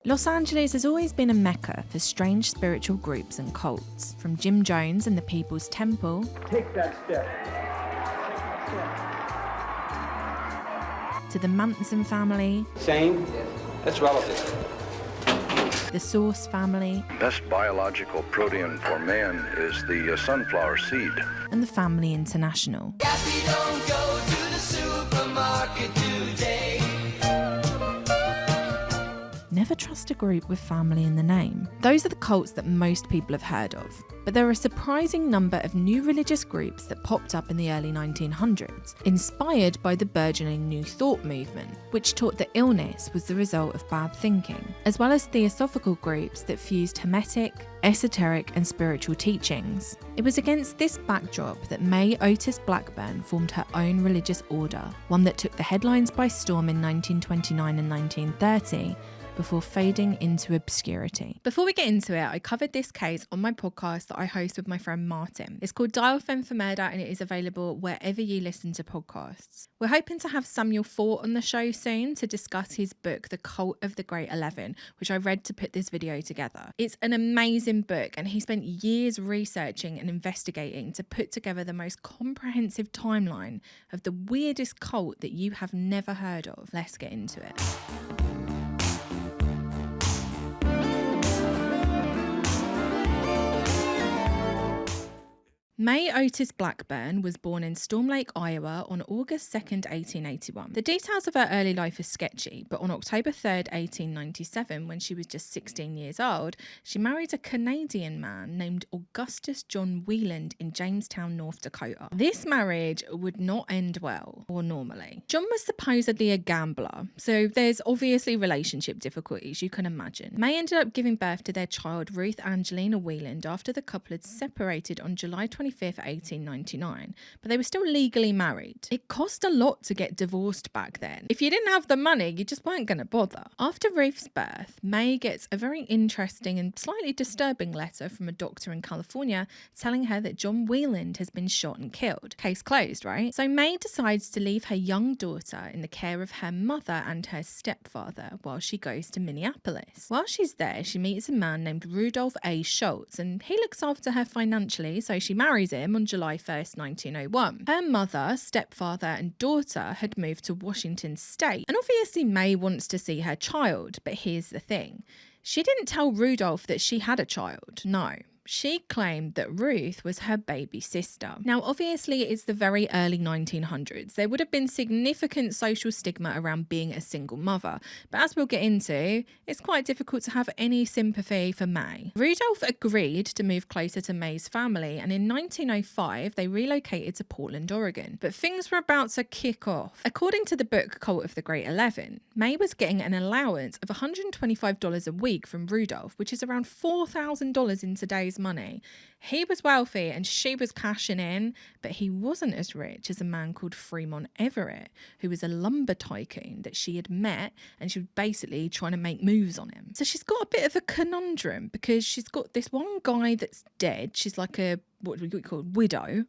Los Angeles has always been a mecca for strange spiritual groups and cults, from Jim Jones and the People's Temple. Take that step. To the Manson family. Same? That's relative. The Source family. Best biological protein for man is the sunflower seed. And the Family International. Happy don't go to the supermarket today. Never trust a group with family in the name. Those are the cults that most people have heard of. But there are a surprising number of new religious groups that popped up in the early 1900s, inspired by the burgeoning New Thought movement, which taught that illness was the result of bad thinking, as well as theosophical groups that fused Hermetic, esoteric and spiritual teachings. It was against this backdrop that May Otis Blackburn formed her own religious order, one that took the headlines by storm in 1929 and 1930, before fading into obscurity. Before we get into it, I covered this case on my podcast that I host with my friend Martin. It's called Dial Femme for Murder and it is available wherever you listen to podcasts. We're hoping to have Samuel Fort on the show soon to discuss his book, The Cult of the Great 11, which I read to put this video together. It's an amazing book and he spent years researching and investigating to put together the most comprehensive timeline of the weirdest cult that you have never heard of. Let's get into it. May Otis Blackburn was born in Storm Lake, Iowa on August 2nd, 1881. The details of her early life are sketchy, but on October 3rd, 1897, when she was just 16 years old, she married a Canadian man named Augustus John Wieland in Jamestown, North Dakota. This marriage would not end well, or normally. John was supposedly a gambler, so there's obviously relationship difficulties, you can imagine. May ended up giving birth to their child, Ruth Angelina Wieland, after the couple had separated on July 25th, 1899, but they were still legally married. It cost a lot to get divorced back then. If you didn't have the money, you just weren't going to bother. After Ruth's birth, May gets a very interesting and slightly disturbing letter from a doctor in California telling her that John Wieland has been shot and killed. Case closed, right? So May decides to leave her young daughter in the care of her mother and her stepfather while she goes to Minneapolis. While she's there, she meets a man named Rudolph A. Schultz, and he looks after her financially, so she marries him on July 1st, 1901. Her mother, stepfather and daughter had moved to Washington State, and obviously May wants to see her child, but here's the thing. She didn't tell Rudolph that she had a child. No. She claimed that Ruth was her baby sister. Now, obviously, it's the very early 1900s. There would have been significant social stigma around being a single mother. But as we'll get into, it's quite difficult to have any sympathy for May. Rudolph agreed to move closer to May's family, and in 1905, they relocated to Portland, Oregon. But things were about to kick off. According to the book Cult of the Great 11, May was getting an allowance of $125 a week from Rudolph, which is around $4,000 in today's money. He was wealthy and she was cashing in, but he wasn't as rich as a man called Fremont Everett, who was a lumber tycoon that she had met, and she was basically trying to make moves on him. So she's got a bit of a conundrum because she's got this one guy that's dead. She's like a, what we call widow.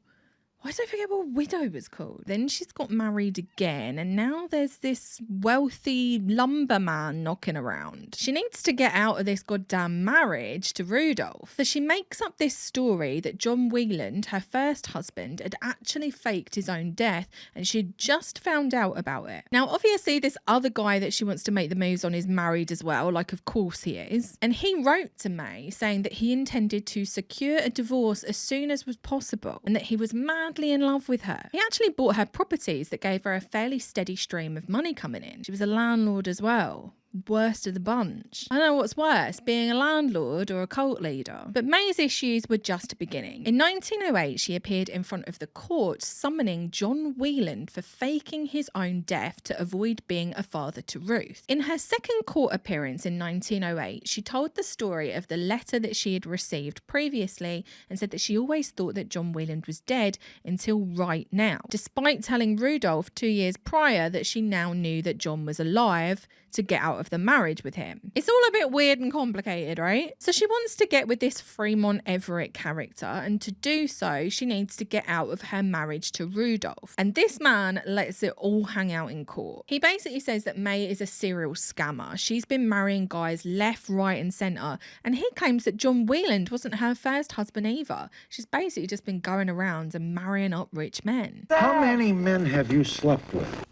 Why did I forget what widow was called? Then she's got married again, and now there's this wealthy lumberman knocking around. She needs to get out of this goddamn marriage to Rudolph. So she makes up this story that John Wieland, her first husband, had actually faked his own death, and she'd just found out about it. Now, obviously, this other guy that she wants to make the moves on is married as well, like of course he is. And he wrote to May saying that he intended to secure a divorce as soon as was possible, and that he was madly in love with her. He actually bought her properties that gave her a fairly steady stream of money coming in. She was a landlord as well. Worst of the bunch. I know what's worse, being a landlord or a cult leader. But May's issues were just beginning. In 1908, she appeared in front of the court summoning John Wieland for faking his own death to avoid being a father to Ruth. In her second court appearance in 1908, she told the story of the letter that she had received previously and said that she always thought that John Wieland was dead until right now, despite telling Rudolph 2 years prior that she now knew that John was alive, to get out of the marriage with him. It's all a bit weird and complicated, right? So she wants to get with this Fremont Everett character, and to do so, she needs to get out of her marriage to Rudolph. And this man lets it all hang out in court. He basically says that May is a serial scammer. She's been marrying guys left, right, and centre, and he claims that John Wheeland wasn't her first husband either. She's basically just been going around and marrying up rich men. How many men have you slept with?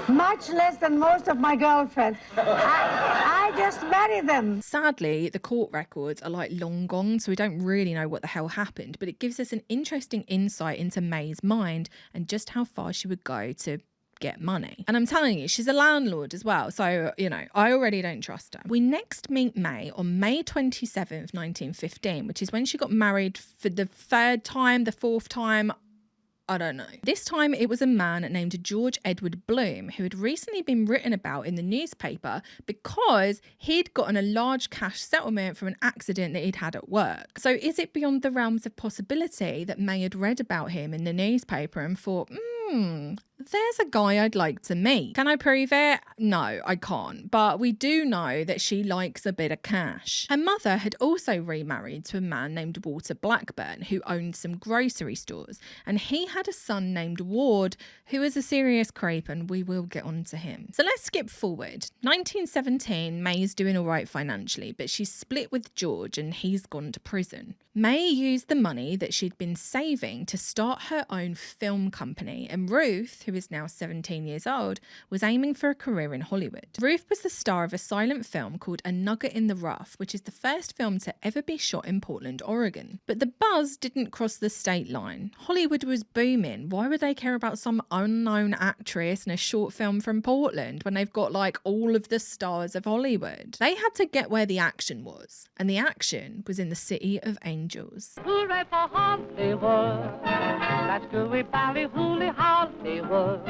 Much less than most of my girlfriends. I just married them. Sadly, the court records are like long gone, so we don't really know what the hell happened, but it gives us an interesting insight into May's mind and just how far she would go to get money. And I'm telling you, she's a landlord as well, so, you know, I already don't trust her. We next meet May on May 27th, 1915, which is when she got married for the third time, the fourth time, I don't know. This time it was a man named George Edward Bloom who had recently been written about in the newspaper because he'd gotten a large cash settlement from an accident that he'd had at work. So is it beyond the realms of possibility that May had read about him in the newspaper and thought, there's a guy I'd like to meet. Can I prove it? No, I can't. But we do know that she likes a bit of cash. Her mother had also remarried to a man named Walter Blackburn who owned some grocery stores. And he had a son named Ward who was a serious creep, and we will get on to him. So let's skip forward. 1917, May's doing all right financially, but she's split with George and he's gone to prison. May used the money that she'd been saving to start her own film company, and Ruth, who is now 17 years old, was aiming for a career in Hollywood. Ruth was the star of a silent film called A Nugget in the Rough, which is the first film to ever be shot in Portland, Oregon. But the buzz didn't cross the state line. Hollywood was booming. Why would they care about some unknown actress in a short film from Portland when they've got like all of the stars of Hollywood? They had to get where the action was, and the action was in the city of Angels. Hooray for Hollywood, that's gooey bally hooly Hollywood,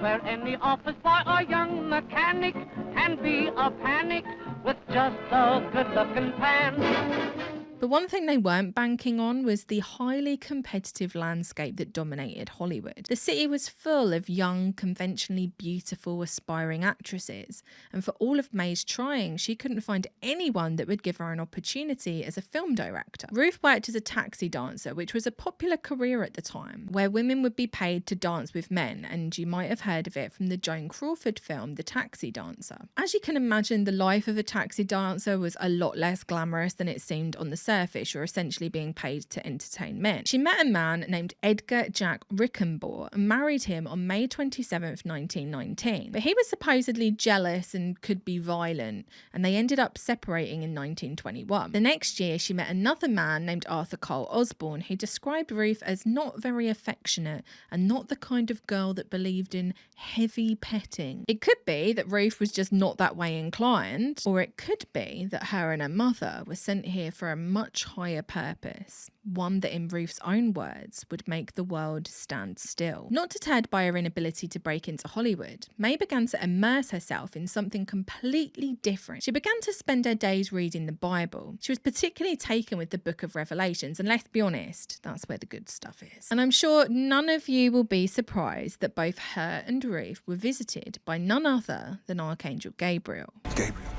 where any office boy or young mechanic can be a panic with just a good-looking pan. But one thing they weren't banking on was the highly competitive landscape that dominated Hollywood. The city was full of young, conventionally beautiful, aspiring actresses. And for all of May's trying, she couldn't find anyone that would give her an opportunity as a film director. Ruth worked as a taxi dancer, which was a popular career at the time, where women would be paid to dance with men. And you might have heard of it from the Joan Crawford film, The Taxi Dancer. As you can imagine, the life of a taxi dancer was a lot less glamorous than it seemed on the surface. You're essentially being paid to entertain men. She met a man named Edgar Jack Rickenbaugh and married him on May 27th, 1919. But he was supposedly jealous and could be violent, and they ended up separating in 1921. The next year, she met another man named Arthur Cole Osborne, who described Ruth as not very affectionate and not the kind of girl that believed in heavy petting. It could be that Ruth was just not that way inclined, or it could be that her and her mother were sent here for a much higher purpose, one that in Ruth's own words would make the world stand still. Not deterred by her inability to break into Hollywood, May began to immerse herself in something completely different. She began to spend her days reading the Bible. She was particularly taken with the book of Revelations, and let's be honest, that's where the good stuff is. And I'm sure none of you will be surprised that both her and Ruth were visited by none other than Archangel Gabriel. Gabriel,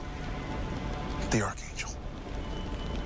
the Archangel.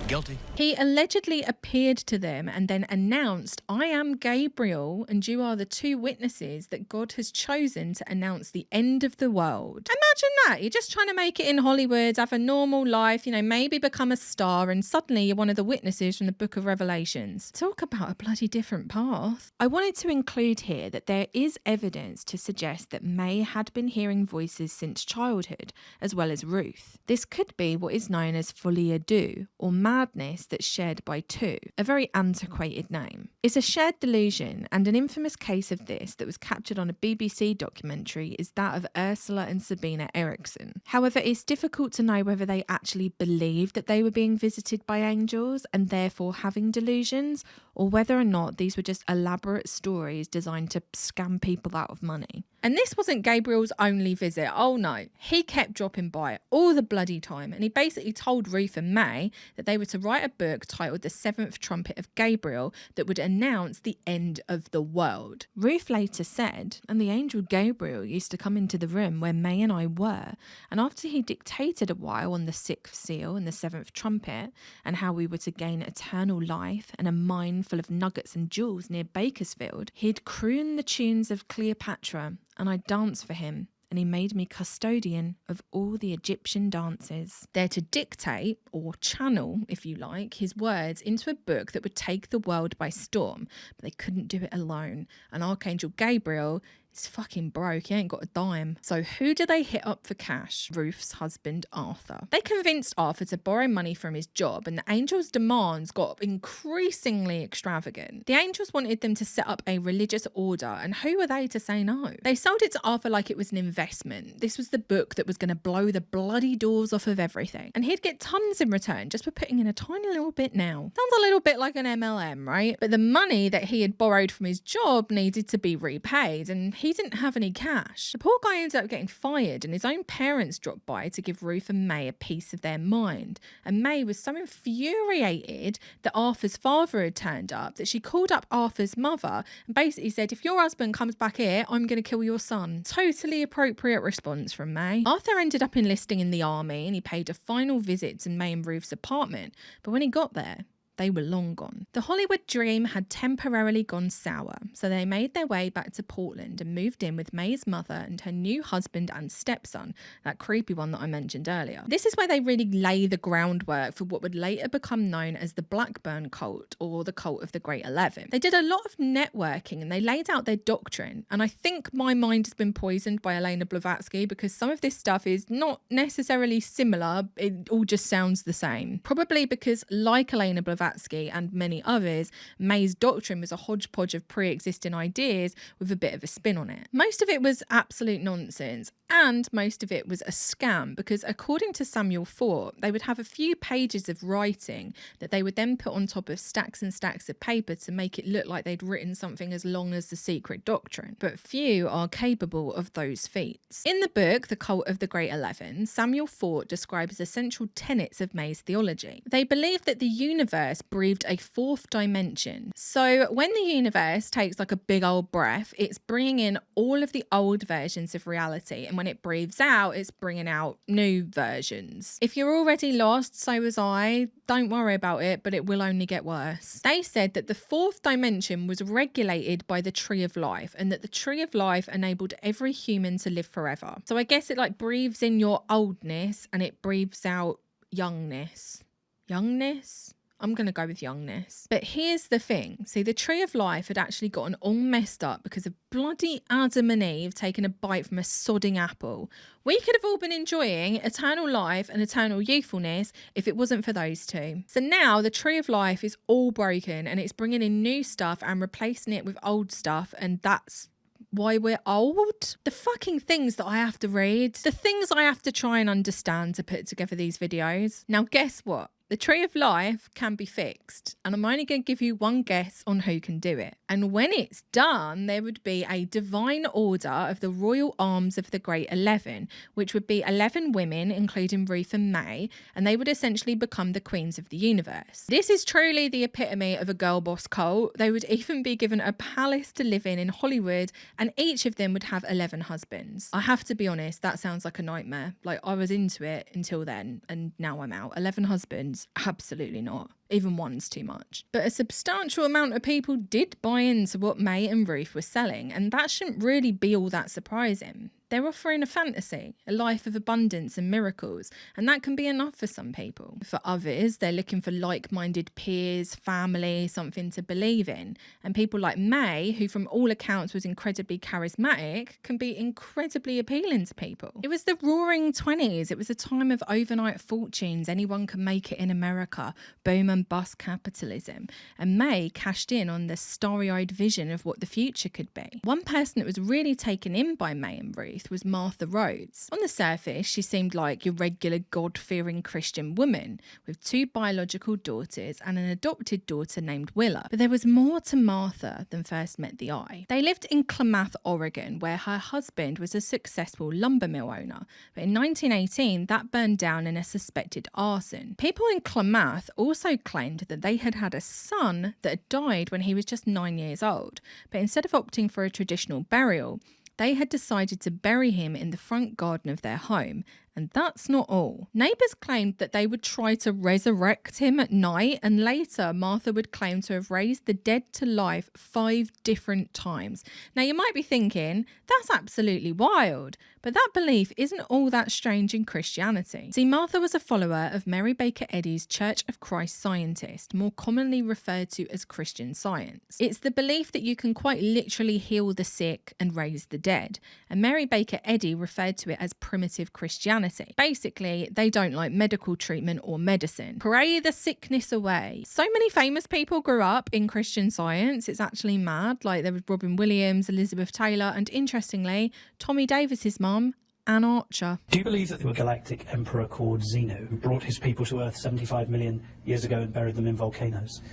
Guilty. He allegedly appeared to them and then announced, "I am Gabriel, and you are the two witnesses that God has chosen to announce the end of the world." Imagine that. You're just trying to make it in Hollywood, have a normal life, maybe become a star, and suddenly you're one of the witnesses from the book of Revelations. Talk about a bloody different path. I wanted to include here that there is evidence to suggest that May had been hearing voices since childhood, as well as Ruth. This could be what is known as folie à deux, or madness that's shared by two, a very antiquated name. It's a shared delusion, and an infamous case of this that was captured on a BBC documentary is that of Ursula and Sabina Eriksson. However, it's difficult to know whether they actually believed that they were being visited by angels and therefore having delusions, or whether or not these were just elaborate stories designed to scam people out of money. And this wasn't Gabriel's only visit. Oh no, he kept dropping by all the bloody time, and he basically told Ruth and May that they were to write a book titled The Seventh Trumpet of Gabriel that would announce the end of the world. Ruth later said, and the angel Gabriel used to come into the room where May and I were, and after he dictated a while on the sixth seal and the seventh trumpet, and how we were to gain eternal life and a mine full of nuggets and jewels near Bakersfield, he'd croon the tunes of Cleopatra, and I danced for him, and he made me custodian of all the Egyptian dances. They're to dictate, or channel, if you like, his words into a book that would take the world by storm, but they couldn't do it alone. And Archangel Gabriel is fucking broke. He ain't got a dime. So who do they hit up for cash? Ruth's husband, Arthur. They convinced Arthur to borrow money from his job, and the angels' demands got increasingly extravagant. The angels wanted them to set up a religious order, and who were they to say no? They sold it to Arthur like it was an investment. This was the book that was going to blow the bloody doors off of everything, and he'd get tons in return just for putting in a tiny little bit now. Sounds a little bit like an MLM, right? But the money that he had borrowed from his job needed to be repaid, and he didn't have any cash. The poor guy ended up getting fired, and his own parents dropped by to give Ruth and May a piece of their mind. And May was so infuriated that Arthur's father had turned up that she called up Arthur's mother and basically said, if your husband comes back here, I'm going to kill your son. Totally appropriate response from May. Arthur ended up enlisting in the army, and he paid a final visit to May and Ruth's apartment. But when he got there, they were long gone. The Hollywood dream had temporarily gone sour, so they made their way back to Portland and moved in with May's mother and her new husband and stepson, that creepy one that I mentioned earlier. This is where they really lay the groundwork for what would later become known as the Blackburn cult, or the cult of the Great 11. They did a lot of networking and they laid out their doctrine, and I think my mind has been poisoned by Elena Blavatsky because some of this stuff is not necessarily similar, it all just sounds the same. Probably because, like Elena Blavatsky and many others, May's doctrine was a hodgepodge of pre-existing ideas with a bit of a spin on it. Most of it was absolute nonsense, and most of it was a scam because, according to Samuel Fort, they would have a few pages of writing that they would then put on top of stacks and stacks of paper to make it look like they'd written something as long as the secret doctrine. But few are capable of those feats. In the book, The Cult of the Great 11, Samuel Fort describes the central tenets of May's theology. They believe that the universe breathed a fourth dimension. So when the universe takes like a big old breath, it's bringing in all of the old versions of reality, and when it breathes out, it's bringing out new versions. If you're already lost, so was I, don't worry about it, but it will only get worse. They said that the fourth dimension was regulated by the Tree of Life, and that the Tree of Life enabled every human to live forever. So I guess it like breathes in your oldness and it breathes out youngness. Youngness? I'm going to go with youngness. But here's the thing. See, the Tree of Life had actually gotten all messed up because of bloody Adam and Eve taking a bite from a sodding apple. We could have all been enjoying eternal life and eternal youthfulness if it wasn't for those two. So now the Tree of Life is all broken, and it's bringing in new stuff and replacing it with old stuff, and that's why we're old. The fucking things that I have to read, the things I have to try and understand to put together these videos. Now guess what? The Tree of Life can be fixed, and I'm only going to give you one guess on who can do it. And when it's done, there would be a divine order of the royal arms of the Great 11, which would be 11 women, including Ruth and May, and they would essentially become the queens of the universe. This is truly the epitome of a girl boss cult. They would even be given a palace to live in Hollywood, and each of them would have 11 husbands. I have to be honest, that sounds like a nightmare. Like, I was into it until then, and now I'm out. 11 husbands? Absolutely not. Even one's too much. But a substantial amount of people did buy into what May and Ruth were selling, and that shouldn't really be all that surprising. They're offering a fantasy, a life of abundance and miracles, and that can be enough for some people. For others, they're looking for like-minded peers, family, something to believe in. And people like May, who from all accounts was incredibly charismatic, can be incredibly appealing to people. It was the roaring 20s. It was a time of overnight fortunes. Anyone can make it in America. Boom and bust capitalism. And May cashed in on the starry-eyed vision of what the future could be. One person that was really taken in by May and Ruth Ruth was Martha Rhodes. On the surface, she seemed like your regular God-fearing Christian woman with 2 biological daughters and an adopted daughter named Willa. But there was more to Martha than first met the eye. They lived in Klamath, Oregon, where her husband was a successful lumber mill owner. But in 1918, that burned down in a suspected arson. People in Klamath also claimed that they had had a son that had died when he was just 9 years old. But instead of opting for a traditional burial, they had decided to bury him in the front garden of their home. And that's not all. Neighbours claimed that they would try to resurrect him at night, and later Martha would claim to have raised the dead to life 5 different times. Now you might be thinking, that's absolutely wild, but that belief isn't all that strange in Christianity. See, Martha was a follower of Mary Baker Eddy's Church of Christ Scientist, more commonly referred to as Christian Science. It's the belief that you can quite literally heal the sick and raise the dead, and Mary Baker Eddy referred to it as primitive Christianity. Basically, they don't like medical treatment or medicine. Pray the sickness away. So many famous people grew up in Christian Science. It's actually mad. Like there was Robin Williams, Elizabeth Taylor, and interestingly, Tommy Davis's mum, Anne Archer. Do you believe that there was a galactic emperor called Zeno who brought his people to Earth 75 million years ago and buried them in volcanoes?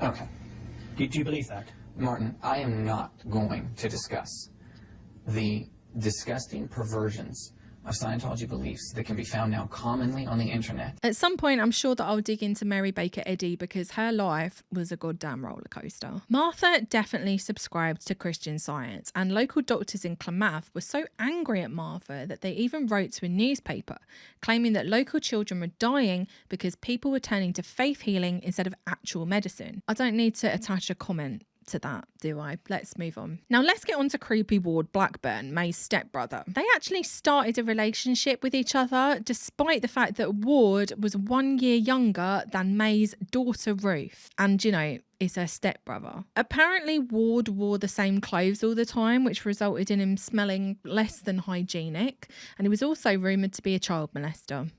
Okay. Do you believe that? Martin, I am not going to discuss the disgusting perversions of Scientology beliefs that can be found now commonly on the internet. At some point, I'm sure that I'll dig into Mary Baker Eddy because her life was a goddamn roller coaster. Martha definitely subscribed to Christian Science, and local doctors in Klamath were so angry at Martha that they even wrote to a newspaper claiming that local children were dying because people were turning to faith healing instead of actual medicine. I don't need to attach a comment to that, do I? Let's move on. Now let's get on to creepy Ward Blackburn, May's stepbrother. They actually started a relationship with each other despite the fact that Ward was 1 year younger than May's daughter Ruth, and is her stepbrother. Apparently Ward wore the same clothes all the time, which resulted in him smelling less than hygienic, and he was also rumoured to be a child molester.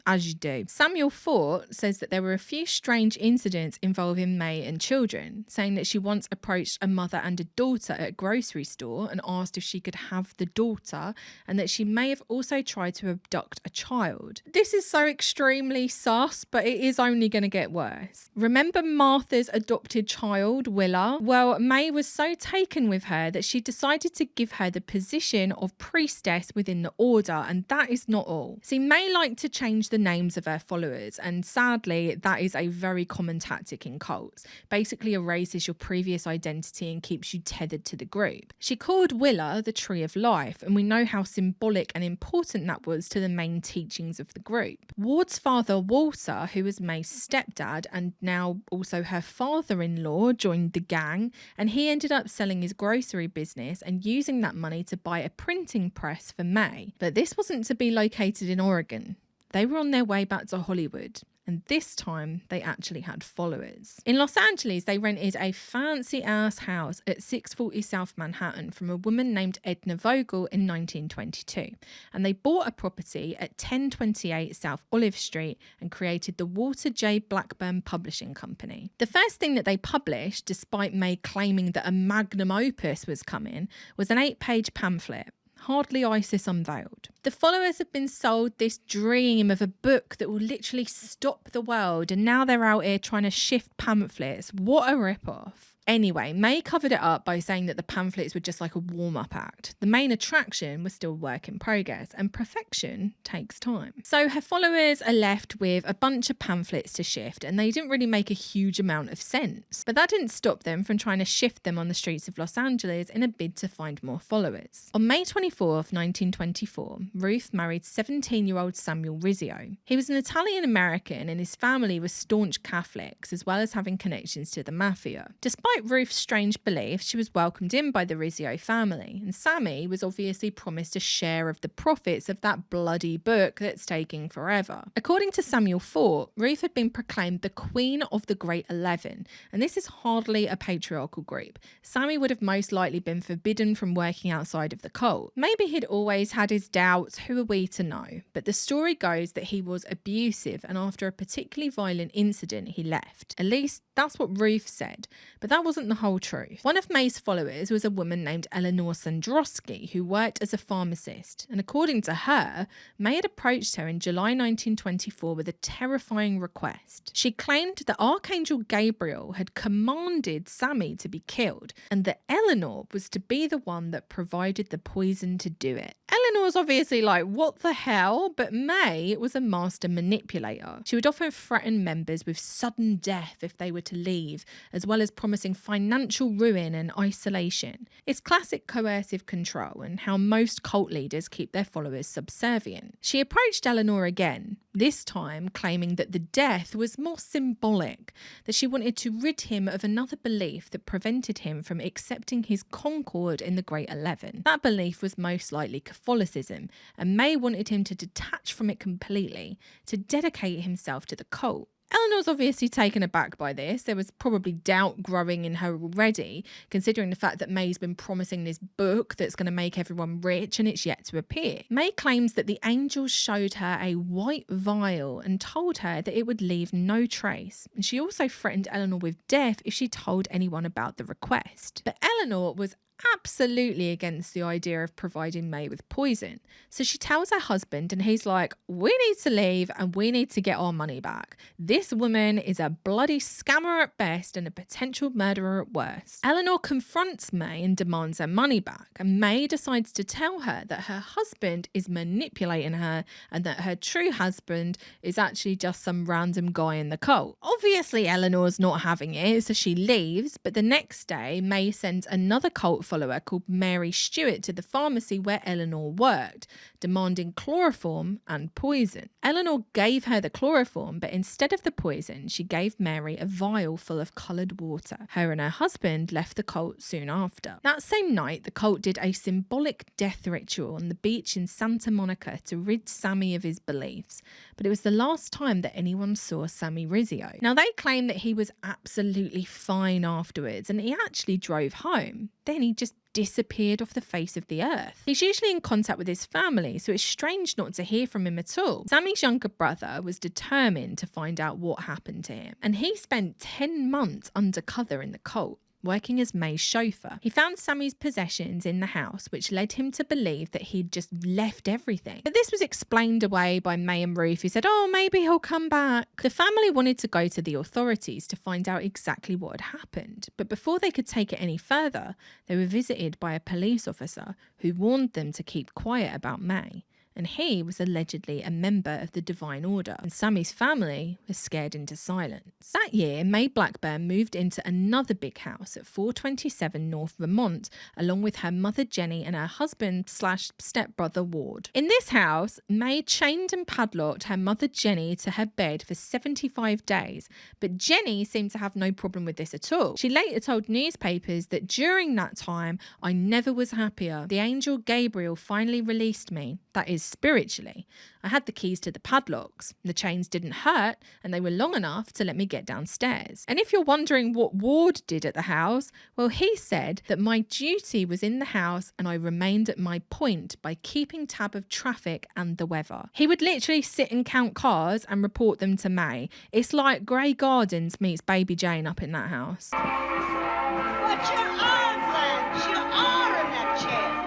As you do. Samuel Fort says that there were a few strange incidents involving May and children, saying that she once approached a mother and a daughter at a grocery store and asked if she could have the daughter, and that she may have also tried to abduct a child. This is so extremely sus, but it is only going to get worse. Remember Martha's adopted child, Willa? Well, May was so taken with her that she decided to give her the position of priestess within the order, and that is not all. See, May liked to change the names of her followers, and sadly that is a very common tactic in cults. Basically erases your previous identity and keeps you tethered to the group. She called Willa the Tree of Life, and we know how symbolic and important that was to the main teachings of the group. Ward's father Walter, who was May's stepdad and now also her father-in-law, joined the gang, and he ended up selling his grocery business and using that money to buy a printing press for May. But this wasn't to be located in Oregon. They were on their way back to Hollywood, and this time they actually had followers. In Los Angeles, they rented a fancy-ass house at 640 South Manhattan from a woman named Edna Vogel in 1922, and they bought a property at 1028 South Olive Street and created the Walter J. Blackburn Publishing Company. The first thing that they published, despite May claiming that a magnum opus was coming, was an 8-page pamphlet. Hardly Isis Unveiled. The followers have been sold this dream of a book that will literally stop the world, and now they're out here trying to shift pamphlets. What a rip-off. Anyway, May covered it up by saying that the pamphlets were just like a warm-up act. The main attraction was still work in progress, and perfection takes time. So her followers are left with a bunch of pamphlets to shift, and they didn't really make a huge amount of sense. But that didn't stop them from trying to shift them on the streets of Los Angeles in a bid to find more followers. On May 24th, 1924, Ruth married 17-year-old Samuel Rizzio. He was an Italian-American, and his family was staunch Catholics, as well as having connections to the mafia. Despite Ruth's strange beliefs, she was welcomed in by the Rizzio family, and Sammy was obviously promised a share of the profits of that bloody book that's taking forever. According to Samuel Fort, Ruth had been proclaimed the Queen of the Great 11, and this is hardly a patriarchal group. Sammy would have most likely been forbidden from working outside of the cult. Maybe he'd always had his doubts, who are we to know? But the story goes that he was abusive, and after a particularly violent incident, he left. At least that's what Ruth said, but that that wasn't the whole truth. One of May's followers was a woman named Eleanor Sandrowski, who worked as a pharmacist. And according to her, May had approached her in July 1924 with a terrifying request. She claimed that Archangel Gabriel had commanded Sami to be killed, and that Eleanor was to be the one that provided the poison to do it. Eleanor's obviously like, what the hell? But May was a master manipulator. She would often threaten members with sudden death if they were to leave, as well as promising financial ruin and isolation. It's classic coercive control and how most cult leaders keep their followers subservient. She approached Eleanor again, this time claiming that the death was more symbolic, that she wanted to rid him of another belief that prevented him from accepting his concord in the Great 11. That belief was most likely Catholicism, and May wanted him to detach from it completely, to dedicate himself to the cult. Eleanor's obviously taken aback by this. There was probably doubt growing in her already, considering the fact that May's been promising this book that's going to make everyone rich and it's yet to appear. May claims that the angels showed her a white vial and told her that it would leave no trace. And she also threatened Eleanor with death if she told anyone about the request. But Eleanor was absolutely against the idea of providing May with poison. So she tells her husband, and he's like, we need to leave and we need to get our money back. This woman is a bloody scammer at best and a potential murderer at worst. Eleanor confronts May and demands her money back, and May decides to tell her that her husband is manipulating her and that her true husband is actually just some random guy in the cult. Obviously Eleanor's not having it, so she leaves, but the next day May sends another cult follower called Mary Stewart to the pharmacy where Eleanor worked, demanding chloroform and poison. Eleanor gave her the chloroform, but instead of the poison, she gave Mary a vial full of coloured water. Her and her husband left the cult soon after. That same night, the cult did a symbolic death ritual on the beach in Santa Monica to rid Sami of his beliefs, but it was the last time that anyone saw Sami Rizzio. Now, they claim that he was absolutely fine afterwards, and he actually drove home. Then he just disappeared off the face of the earth. He's usually in contact with his family, so it's strange not to hear from him at all. Sami's younger brother was determined to find out what happened to him, and he spent 10 months undercover in the cult, working as May's chauffeur. He found Sami's possessions in the house, which led him to believe that he'd just left everything. But this was explained away by May and Ruth, who said, oh, maybe he'll come back. The family wanted to go to the authorities to find out exactly what had happened. But before they could take it any further, they were visited by a police officer who warned them to keep quiet about May. And he was allegedly a member of the Divine Order, and Sami's family was scared into silence. That year, May Blackburn moved into another big house at 427 North Vermont, along with her mother Jenny and her husband/stepbrother Ward. In this house, May chained and padlocked her mother Jenny to her bed for 75 days, but Jenny seemed to have no problem with this at all. She later told newspapers that during that time, I never was happier. The angel Gabriel finally released me. That is, spiritually. I had the keys to the padlocks. The chains didn't hurt, and they were long enough to let me get downstairs. And if you're wondering what Ward did at the house, well, he said that my duty was in the house and I remained at my point by keeping tab of traffic and the weather. He would literally sit and count cars and report them to May. It's like Grey Gardens meets Baby Jane up in that house. But your arm, Blanche. You are in that chair.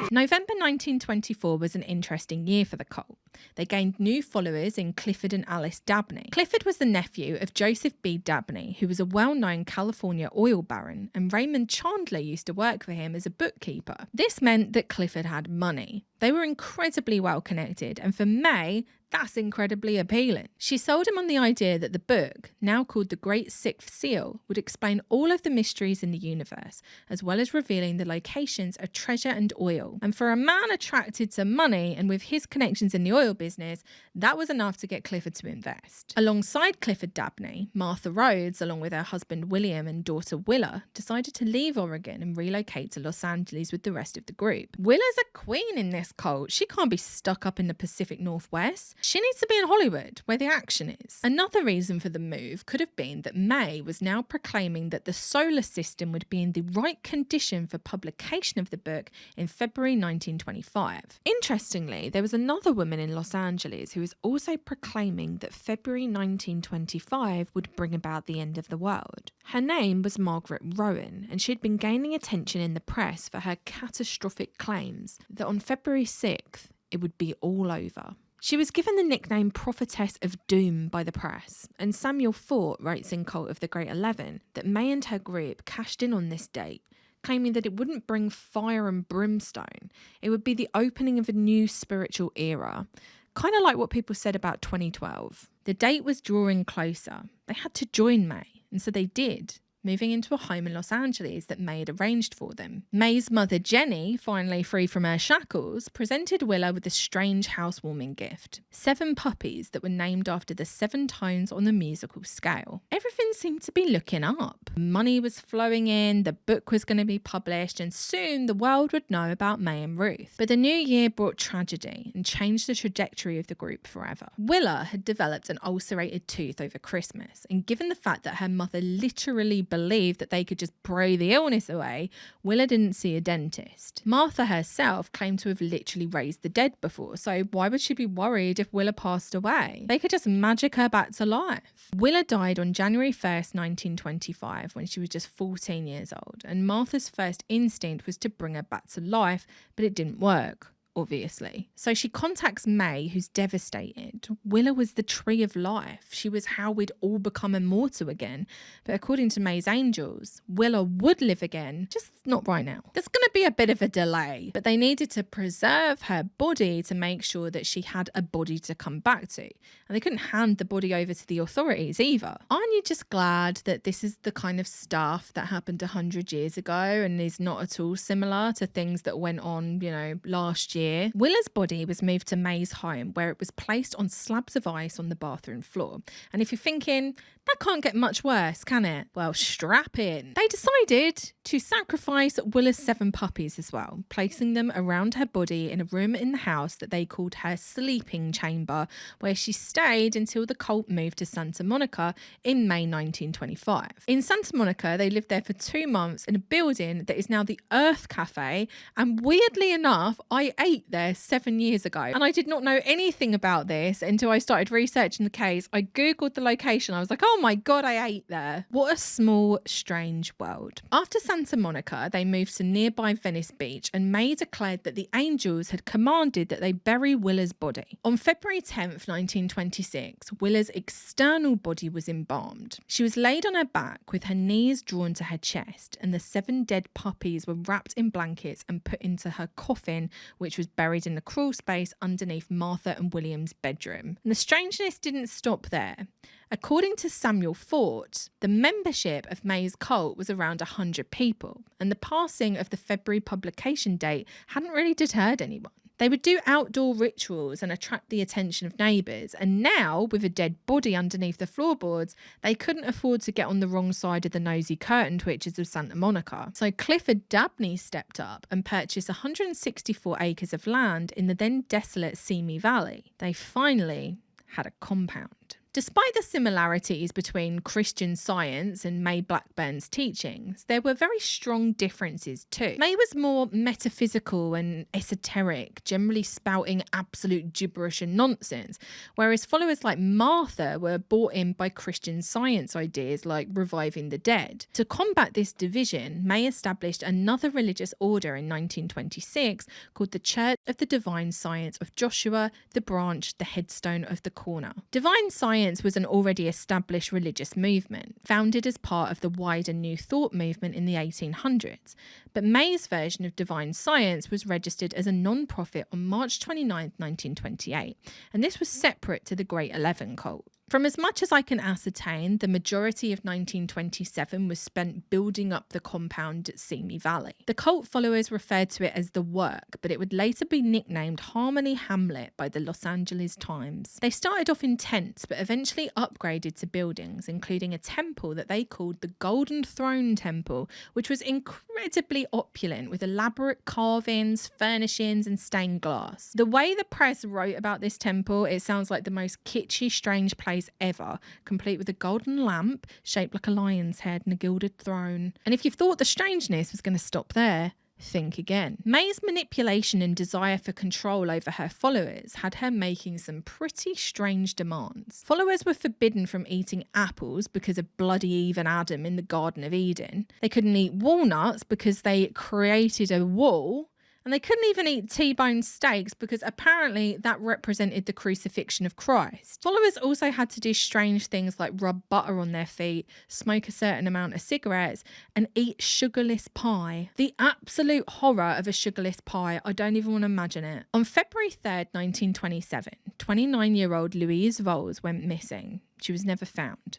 November 1924 was an interesting year for the cult. They gained new followers in Clifford and Alice Dabney. Clifford was the nephew of Joseph B. Dabney, who was a well-known California oil baron, and Raymond Chandler used to work for him as a bookkeeper. This meant that Clifford had money. They were incredibly well connected, and for May, that's incredibly appealing. She sold him on the idea that the book, now called The Great Sixth Seal, would explain all of the mysteries in the universe, as well as revealing the locations of treasure and oil. And for a man attracted to money and with his connections in the oil business, that was enough to get Clifford to invest. Alongside Clifford Dabney, Martha Rhodes, along with her husband William and daughter Willa, decided to leave Oregon and relocate to Los Angeles with the rest of the group. Willa's a queen in this cult. She can't be stuck up in the Pacific Northwest. She needs to be in Hollywood, where the action is. Another reason for the move could have been that May was now proclaiming that the solar system would be in the right condition for publication of the book in February 1925. Interestingly, there was another woman in Los Angeles who was also proclaiming that February 1925 would bring about the end of the world. Her name was Margaret Rowan, and she had been gaining attention in the press for her catastrophic claims that on February 6th, it would be all over. She was given the nickname Prophetess of Doom by the press, and Samuel Fort writes in Cult of the Great 11 that May and her group cashed in on this date, claiming that it wouldn't bring fire and brimstone, it would be the opening of a new spiritual era, kind of like what people said about 2012. The date was drawing closer. They had to join May, and so they did, moving into a home in Los Angeles that May had arranged for them. May's mother, Jenny, finally free from her shackles, presented Willa with a strange housewarming gift. 7 puppies that were named after the 7 tones on the musical scale. Everything seemed to be looking up. Money was flowing in, the book was going to be published, and soon the world would know about May and Ruth. But the new year brought tragedy and changed the trajectory of the group forever. Willa had developed an ulcerated tooth over Christmas, and given the fact that her mother literally believed that they could just pray the illness away, Willa didn't see a dentist. Martha herself claimed to have literally raised the dead before, so why would she be worried if Willa passed away? They could just magic her back to life. Willa died on January 1st, 1925, when she was just 14 years old, and Martha's first instinct was to bring her back to life, but it didn't work. Obviously. So she contacts May, who's devastated. Willa was the tree of life. She was how we'd all become immortal again. But according to May's angels, Willa would live again, just not right now. There's going to be a bit of a delay, but they needed to preserve her body to make sure that she had a body to come back to. And they couldn't hand the body over to the authorities either. Aren't you just glad that this is the kind of stuff that happened 100 years ago and is not at all similar to things that went on, last year? Willa's body was moved to May's home, where it was placed on slabs of ice on the bathroom floor. And if you're thinking, that can't get much worse, can it? Well, strap in. They decided to sacrifice Willa's 7 puppies as well, placing them around her body in a room in the house that they called her sleeping chamber, where she stayed until the cult moved to Santa Monica in May 1925. In Santa Monica, they lived there for 2 months in a building that is now the Earth Cafe, and weirdly enough, I ate there 7 years ago, and I did not know anything about this until I started researching the case. I googled the location. I was like, oh my god, I ate there. What a small, strange world. After Santa Monica, they moved to nearby Venice Beach, and May declared that the angels had commanded that they bury Willa's body. On February 10th, 1926, Willa's external body was embalmed. She was laid on her back with her knees drawn to her chest, and the 7 dead puppies were wrapped in blankets and put into her coffin, which was buried in the crawl space underneath Martha and William's bedroom. And the strangeness didn't stop there. According to Samuel Fort, the membership of May's cult was around 100 people, and the passing of the February publication date hadn't really deterred anyone. They would do outdoor rituals and attract the attention of neighbours, and now, with a dead body underneath the floorboards, they couldn't afford to get on the wrong side of the nosy curtain twitchers of Santa Monica. So Clifford Dabney stepped up and purchased 164 acres of land in the then desolate Simi Valley. They finally had a compound. Despite the similarities between Christian Science and May Blackburn's teachings, there were very strong differences too. May was more metaphysical and esoteric, generally spouting absolute gibberish and nonsense, whereas followers like Martha were bought in by Christian Science ideas like reviving the dead. To combat this division, May established another religious order in 1926 called the Church of the Divine Science of Joshua, the Branch, the Headstone of the Corner. Divine Science was an already established religious movement, founded as part of the wider New Thought movement in the 1800s. But May's version of Divine Science was registered as a non-profit on March 29, 1928, and this was separate to the Great 11 cult. From as much as I can ascertain, the majority of 1927 was spent building up the compound at Simi Valley. The cult followers referred to it as the Work, but it would later be nicknamed Harmony Hamlet by the Los Angeles Times. They started off in tents, but eventually upgraded to buildings, including a temple that they called the Golden Throne Temple, which was incredibly opulent with elaborate carvings, furnishings, and stained glass. The way the press wrote about this temple, it sounds like the most kitschy, strange place ever, complete with a golden lamp shaped like a lion's head and a gilded throne. And if you thought the strangeness was going to stop there, think again. May's manipulation and desire for control over her followers had her making some pretty strange demands. Followers were forbidden from eating apples because of bloody Eve and Adam in the Garden of Eden. They couldn't eat walnuts because they created a wall. And they couldn't even eat T-bone steaks because apparently that represented the crucifixion of Christ. Followers also had to do strange things like rub butter on their feet, smoke a certain amount of cigarettes, and eat sugarless pie. The absolute horror of a sugarless pie, I don't even want to imagine it. On February 3rd, 1927, 29-year-old Louise Voles went missing. She was never found.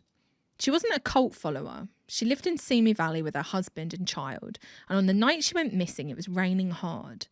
She wasn't a cult follower. She lived in Simi Valley with her husband and child, and on the night she went missing, it was raining hard.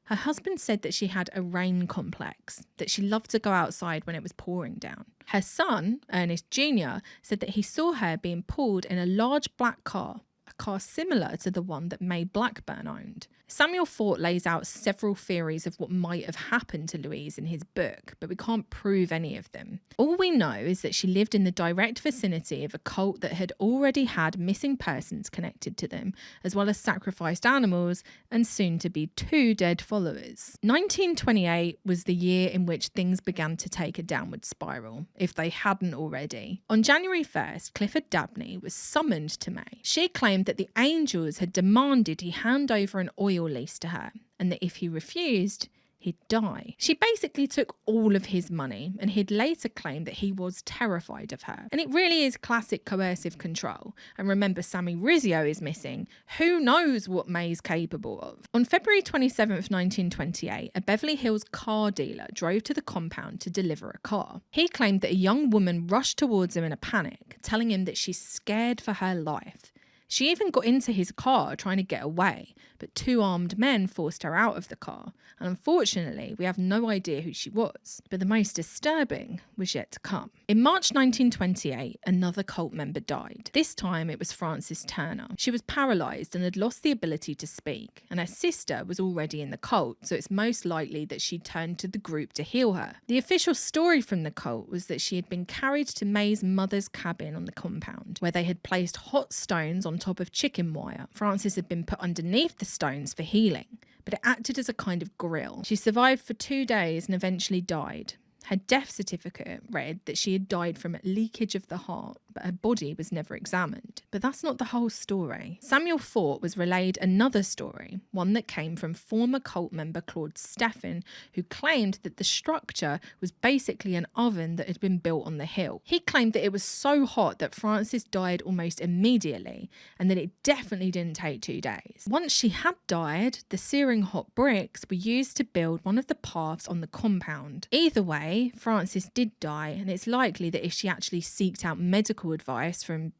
Her husband said that she had a rain complex, that she loved to go outside when it was pouring down. Her son, Ernest Jr., said that he saw her being pulled in a large black car, a car similar to the one that May Blackburn owned. Samuel Fort lays out several theories of what might have happened to Louise in his book, but we can't prove any of them. All we know is that she lived in the direct vicinity of a cult that had already had missing persons connected to them, as well as sacrificed animals and soon to be 2 dead followers. 1928 was the year in which things began to take a downward spiral, if they hadn't already. On January 1st, Clifford Dabney was summoned to May. She claimed that the angels had demanded he hand over an oil lease to her, and that if he refused, he'd die. She basically took all of his money, and he'd later claimed that he was terrified of her. And it really is classic coercive control. And remember, Sammy Rizzio is missing. Who knows what May's capable of? On February 27th, 1928, a Beverly Hills car dealer drove to the compound to deliver a car. He claimed that a young woman rushed towards him in a panic, telling him that she's scared for her life. She even got into his car trying to get away, but 2 armed men forced her out of the car, and unfortunately we have no idea who she was. But the most disturbing was yet to come. In March 1928, another cult member died. This time it was Frances Turner. She was paralysed and had lost the ability to speak, and her sister was already in the cult, so it's most likely that she turned to the group to heal her. The official story from the cult was that she had been carried to May's mother's cabin on the compound, where they had placed hot stones on top of chicken wire. Frances had been put underneath the stones for healing, but it acted as a kind of grill. She survived for 2 days and eventually died. Her death certificate read that she had died from leakage of the heart, but her body was never examined. But that's not the whole story. Samuel Fort was relayed another story, one that came from former cult member Claude Steffen, who claimed that the structure was basically an oven that had been built on the hill. He claimed that it was so hot that Frances died almost immediately, and that it definitely didn't take 2 days. Once she had died, the searing hot bricks were used to build one of the paths on the compound. Either way, Frances did die, and it's likely that if she actually seeked out medical advice from,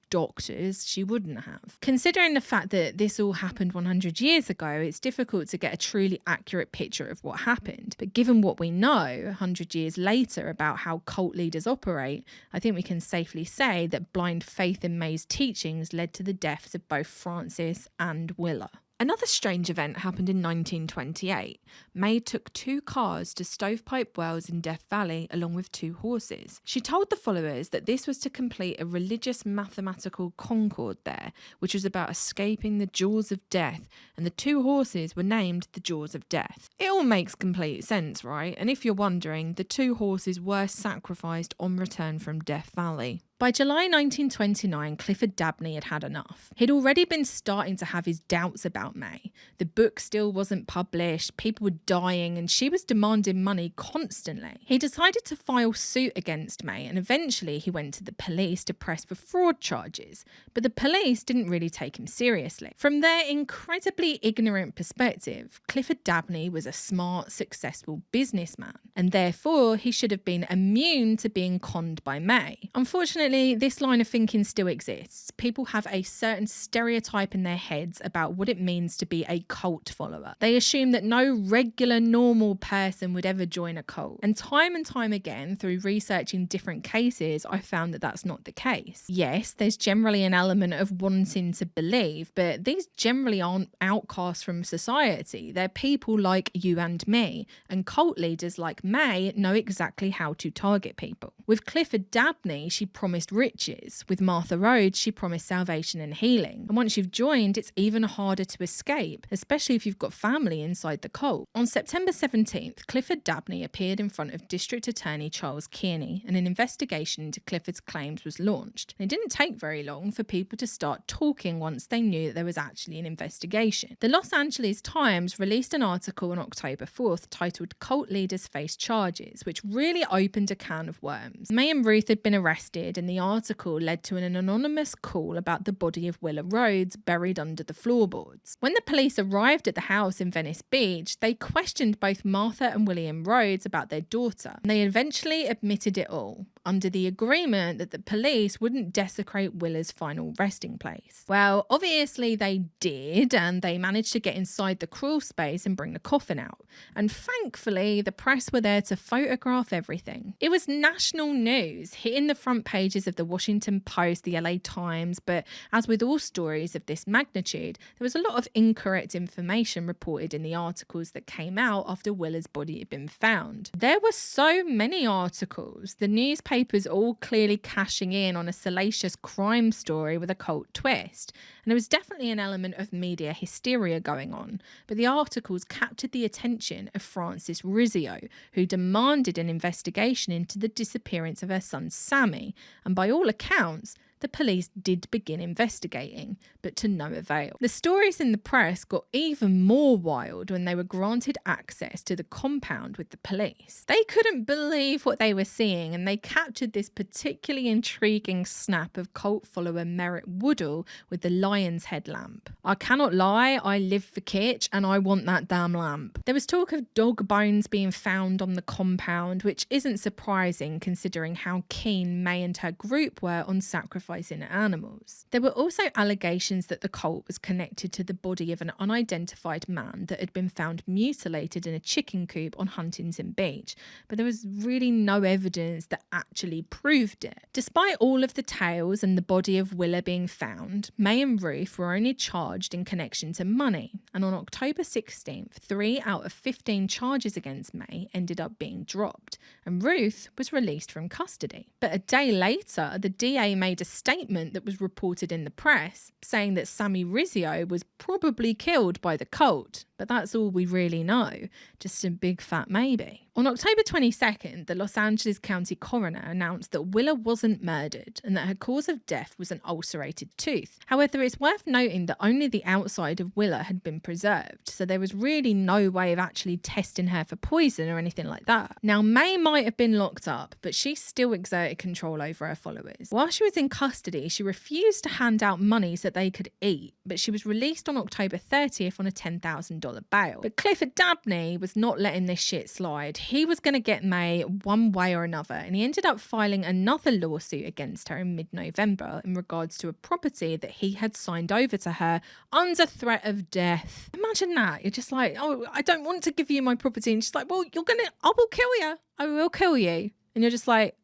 doctors, she wouldn't have. Considering the fact that this all happened 100 years ago, it's difficult to get a truly accurate picture of what happened. But given what we know 100 years later about how cult leaders operate, I think we can safely say that blind faith in May's teachings led to the deaths of both Frances and Willa. Another strange event happened in 1928. May took 2 cars to Stovepipe Wells in Death Valley along with 2 horses. She told the followers that this was to complete a religious mathematical concord there, which was about escaping the jaws of death, and the 2 horses were named the Jaws of Death. It all makes complete sense, right? And if you're wondering, the 2 horses were sacrificed on return from Death Valley. By July 1929, Clifford Dabney had had enough. He'd already been starting to have his doubts about May. The book still wasn't published, people were dying, and she was demanding money constantly. He decided to file suit against May, and eventually he went to the police to press for fraud charges. But the police didn't really take him seriously. From their incredibly ignorant perspective, Clifford Dabney was a smart, successful businessman, and therefore he should have been immune to being conned by May. Unfortunately, this line of thinking still exists. People have a certain stereotype in their heads about what it means to be a cult follower. They assume that no regular, normal person would ever join a cult. And time again, through researching different cases, I found that that's not the case. Yes, there's generally an element of wanting to believe, but these generally aren't outcasts from society. They're people like you and me, and cult leaders like May know exactly how to target people. With Clifford Dabney, she promised riches. With Martha Rhodes, she promised salvation and healing. And once you've joined, it's even harder to escape, especially if you've got family inside the cult. On September 17th, Clifford Dabney appeared in front of District Attorney Charles Kearney, and an investigation into Clifford's claims was launched. It didn't take very long for people to start talking once they knew that there was actually an investigation. The Los Angeles Times released an article on October 4th titled "Cult Leaders Face Charges," which really opened a can of worms. May and Ruth had been arrested, and the article led to an anonymous call about the body of Willa Rhodes buried under the floorboards. When the police arrived at the house in Venice Beach, they questioned both Martha and William Rhodes about their daughter, and they eventually admitted it all, under the agreement that the police wouldn't desecrate Willa's final resting place. Well, obviously they did, and they managed to get inside the crawl space and bring the coffin out. And thankfully, the press were there to photograph everything. It was national news, hitting the front pages of the Washington Post, the LA Times, but as with all stories of this magnitude, there was a lot of incorrect information reported in the articles that came out after Willa's body had been found. There were so many articles, the newspapers all clearly cashing in on a salacious crime story with a cult twist, and there was definitely an element of media hysteria going on, but the articles captured the attention of Frances Rizzio, who demanded an investigation into the disappearance of her son Simi, and by all accounts, the police did begin investigating, but to no avail. The stories in the press got even more wild when they were granted access to the compound with the police. They couldn't believe what they were seeing, and they captured this particularly intriguing snap of cult follower Merritt Woodall with the lion's head lamp. "I cannot lie, I live for kitsch, and I want that damn lamp." There was talk of dog bones being found on the compound, which isn't surprising considering how keen May and her group were on sacrificing animals. There were also allegations that the cult was connected to the body of an unidentified man that had been found mutilated in a chicken coop on Huntington Beach, but there was really no evidence that actually proved it. Despite all of the tales and the body of Willa being found, May and Ruth were only charged in connection to money, and on October 16th, 3 out of 15 charges against May ended up being dropped, and Ruth was released from custody. But a day later, the DA made a statement that was reported in the press saying that Simi Rizzio was probably killed by the cult, but that's all we really know, just a big fat maybe. On October 22nd, the Los Angeles County coroner announced that Willa wasn't murdered and that her cause of death was an ulcerated tooth. However, it's worth noting that only the outside of Willa had been preserved, so there was really no way of actually testing her for poison or anything like that. Now, May might have been locked up, but she still exerted control over her followers. While she was in custody, she refused to hand out money so that they could eat, but she was released on October 30th on a $10,000 bail. But Clifford Dabney was not letting this shit slide. He was going to get May one way or another, and he ended up filing another lawsuit against her in mid-November in regards to a property that he had signed over to her under threat of death. Imagine that. You're just like, "Oh, I don't want to give you my property," and she's like, "Well, I will kill you. I will kill you." And you're just like,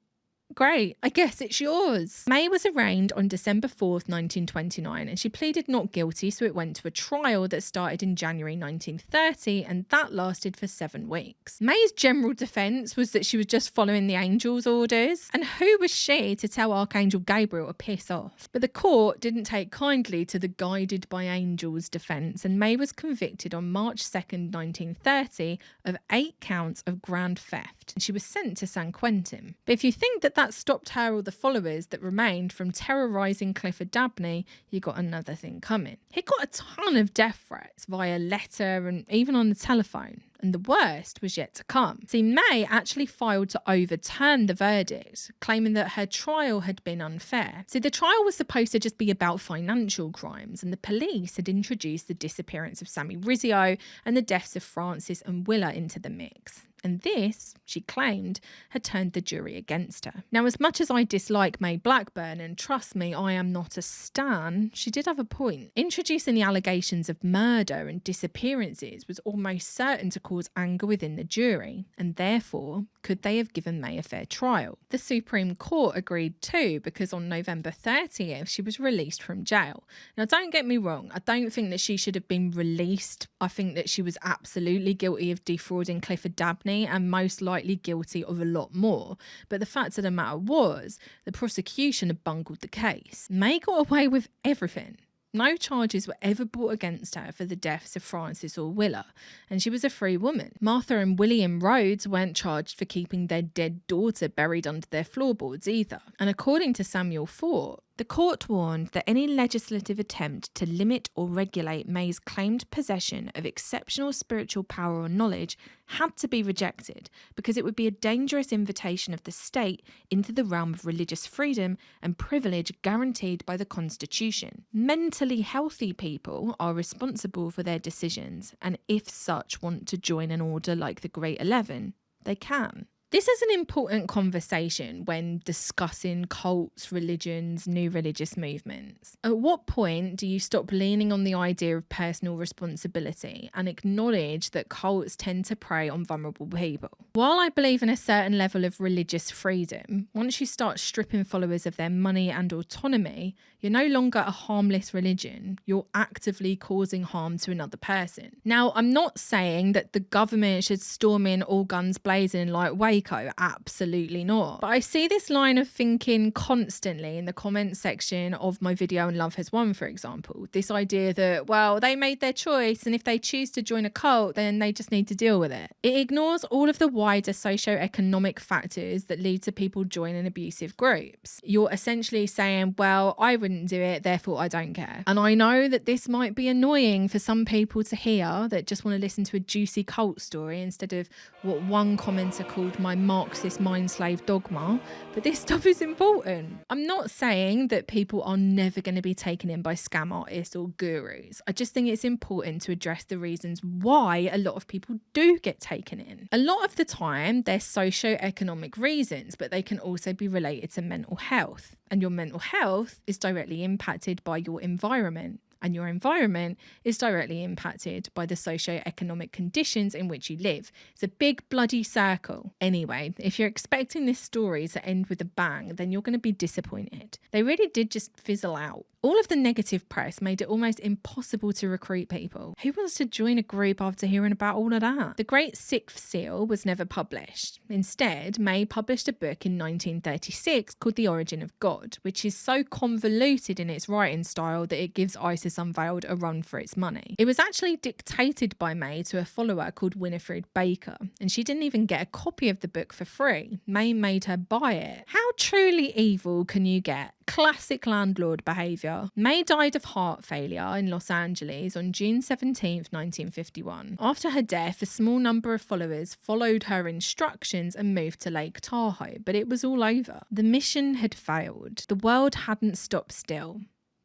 "Great, I guess it's yours." May was arraigned on December 4th, 1929, and she pleaded not guilty, so it went to a trial that started in January 1930, and that lasted for 7 weeks. May's general defence was that she was just following the angel's orders, and who was she to tell Archangel Gabriel to piss off? But the court didn't take kindly to the guided by angels defence, and May was convicted on March 2nd, 1930 of 8 counts of grand theft, and she was sent to San Quentin. But if you think that that stopped her or the followers that remained from terrorising Clifford Dabney, you got another thing coming. He got a ton of death threats via letter and even on the telephone. And the worst was yet to come. See, May actually filed to overturn the verdict, claiming that her trial had been unfair. See, the trial was supposed to just be about financial crimes, and the police had introduced the disappearance of Simi Rizzio and the deaths of Francis and Willa into the mix. And this, she claimed, had turned the jury against her. Now, as much as I dislike May Blackburn, and trust me, I am not a stan, she did have a point. Introducing the allegations of murder and disappearances was almost certain to cause anger within the jury, and therefore, could they have given May a fair trial? The Supreme Court agreed too, because on November 30th, she was released from jail. Now, don't get me wrong, I don't think that she should have been released. I think that she was absolutely guilty of defrauding Clifford Dabney and most likely guilty of a lot more. But the fact of the matter was, the prosecution had bungled the case. May got away with everything. No charges were ever brought against her for the deaths of Francis or Willa, and she was a free woman. Martha and William Rhodes weren't charged for keeping their dead daughter buried under their floorboards either. And according to Samuel Fort, the court warned that any legislative attempt to limit or regulate May's claimed possession of exceptional spiritual power or knowledge had to be rejected because it would be a dangerous invitation of the state into the realm of religious freedom and privilege guaranteed by the Constitution. Mentally healthy people are responsible for their decisions, and if such want to join an order like the Great 11, they can. This is an important conversation when discussing cults, religions, new religious movements. At what point do you stop leaning on the idea of personal responsibility and acknowledge that cults tend to prey on vulnerable people? While I believe in a certain level of religious freedom, once you start stripping followers of their money and autonomy, you're no longer a harmless religion. You're actively causing harm to another person. Now, I'm not saying that the government should storm in all guns blazing like Waco. Absolutely not. But I see this line of thinking constantly in the comment section of my video on Love Has Won, for example. This idea that, well, they made their choice, and if they choose to join a cult, then they just need to deal with it. It ignores all of the wider socio-economic factors that lead to people joining abusive groups. You're essentially saying, well, I wouldn't do it, therefore I don't care. And I know that this might be annoying for some people to hear that just want to listen to a juicy cult story instead of what one commenter called my Marxist mind slave dogma, but this stuff is important. I'm not saying that people are never going to be taken in by scam artists or gurus. I just think it's important to address the reasons why a lot of people do get taken in. A lot of the time, they're socio-economic reasons, but they can also be related to mental health. And your mental health is directly impacted by your environment. And your environment is directly impacted by the socio-economic conditions in which you live. It's a big bloody circle. Anyway, if you're expecting this story to end with a bang, then you're going to be disappointed. They really did just fizzle out. All of the negative press made it almost impossible to recruit people. Who wants to join a group after hearing about all of that? The Great Sixth Seal was never published. Instead, May published a book in 1936 called The Origin of God, which is so convoluted in its writing style that it gives ISIS Unveiled a run for its money. It was actually dictated by May to a follower called Winifred Baker, and she didn't even get a copy of the book for free. May made her buy it. How truly evil can you get? Classic landlord behaviour. May died of heart failure in Los Angeles on June 17th, 1951. After her death, a small number of followers followed her instructions and moved to Lake Tahoe, but it was all over. The mission had failed. The world hadn't stopped still,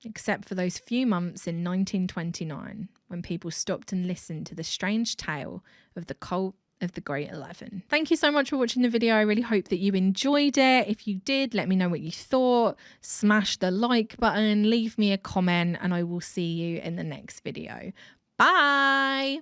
except for those few months in 1929 when people stopped and listened to the strange tale of the cult of the Great 11. Thank you so much for watching the video. I really hope that you enjoyed it. If you did, let me know what you thought. Smash the like button, leave me a comment, and I will see you in the next video. Bye!